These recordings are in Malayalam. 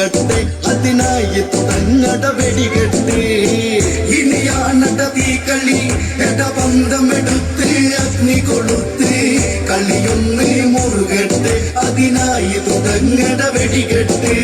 മുറുകട്ടെ അതിനായി തുടങ്ങട വെടികെട്ട് ഇനിയാണട തീക്കളി എട ബന്ധമെടുത്ത് അഗ്നി കൊളുത്ത് കളിയൊന്ന് മുറുകട്ടെ അതിനായി തുടങ്ങട വെടികെട്ട്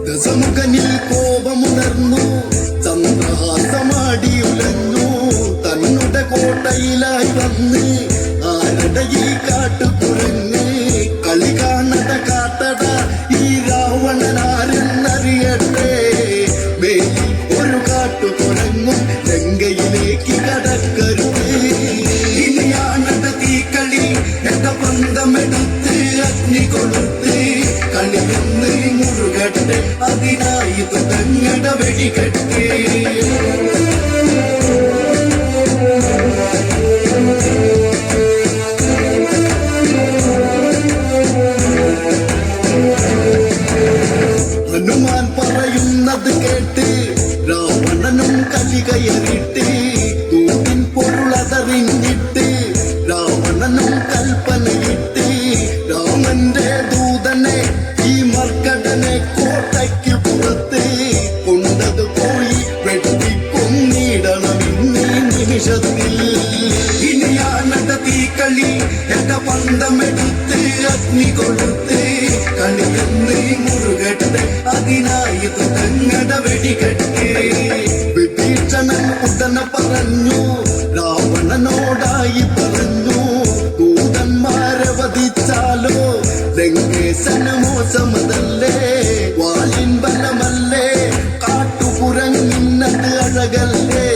ദശമുഖനിൽ കോപമുണർന്നു ചന്ദ്രഹാസമാടി ഉലഞ്ഞു തന്നുടെ കോട്ടയിലായി വന്ന് ആരുടെ ഈ കാട്ടുകുരങ്ങ് കളി കാണട കാട്ടട ഈ രാവണനാരെന്നറിയട്ടെ വേലി ഒരു കാട്ടുകുരങ്ങും ലങ്കയിലേക്ക് കടക്കരുത് ഇനിയാണട തീക്കളി എട ബന്ധമെടുത്ത് അഗ്നി കൊളുത്ത് കളിയൊന്ന് മുറുകട്ടെ അതിനായി തുടങ്ങട വെടികെട്ട് ഹനുമാൻ പറയുന്നത് കേട്ട് രാവണനും കലി കയറിട്ട് തൂക്കിൻ പൊരുളതറിഞ്ഞിട്ട് രാവണനും കൽപ്പനയിട്ട് രാമന്റെ ദൂതനെ ഈ മർക്കടനെ കോട്ടയ്ക്ക് പുറത്ത് കൊണ്ടത് പോയി വെട്ടിക്കൊന്നിടണം ഇന്നീ നിമിഷത്തിൽ ഇനിയാണട തീക്കളി എട ബന്ധമെടുത്ത് അഗ്നി കൊളുത്ത് കളിയൊന്ന് മുറുകട്ടെ അതിനായി തുടങ്ങട വെടികെട്ട് വിഭീഷണൻ ഉടനെ പറഞ്ഞു രാവണനോടായി പറഞ്ഞു ദൂതന്മാരെ വധിച്ചാലോ ലങ്കേശന് മോശമതല്ലേ വാലിൻ ബലമല്ലേ കാട്ടുകുരങ്ങിന്നത് അഴകല്ലേ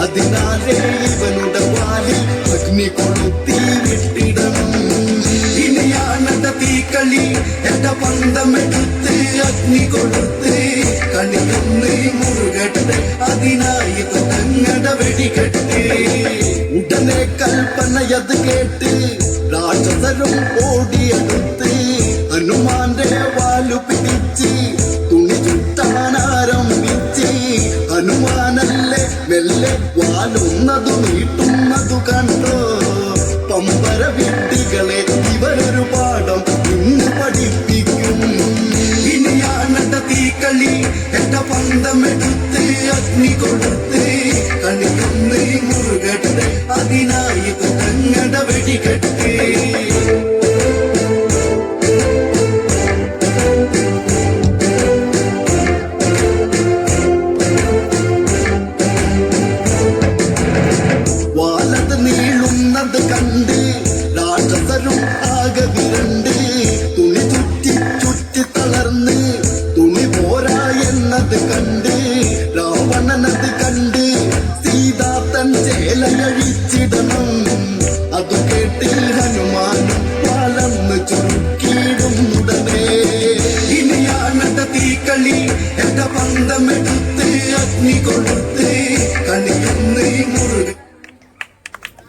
അതിനാലേ ഇവനുടെ വാലിൽ അഗ്നി കൊളുത്തി വിട്ടിടണം ഇനിയാണട തീക്കളി എട ബന്ധമെടുത്ത് അഗ്നി കൊളുത്ത് കളിയൊന്ന് മുറുകട്ടെ അതിനായി തുടങ്ങട വെടികെട്ട് ഉടനെ കൽപ്പനയത് കേട്ട് രാക്ഷസരും ഓടിയെടുത്ത് ഹനുമാന്റെ വാലു പിടിച്ച് തുണി ചുട്ടാനാരംഭിച്ച് ഹനുമാനല്ലേ മെല്ലെ വാലുന്നതു നീട്ടുന്നതു കണ്ടോ പമ്പര വിഡ്ഢികളെ ഇവരൊരു പാഠം ഇന്ന് പഠിപ്പിക്കും ഇനിയാണട തീക്കളി എട ബന്ധമെടുത്ത് അഗ്നി കൊളുത്ത് കളിയൊന്ന് മുറുകട്ടെ അതിനാ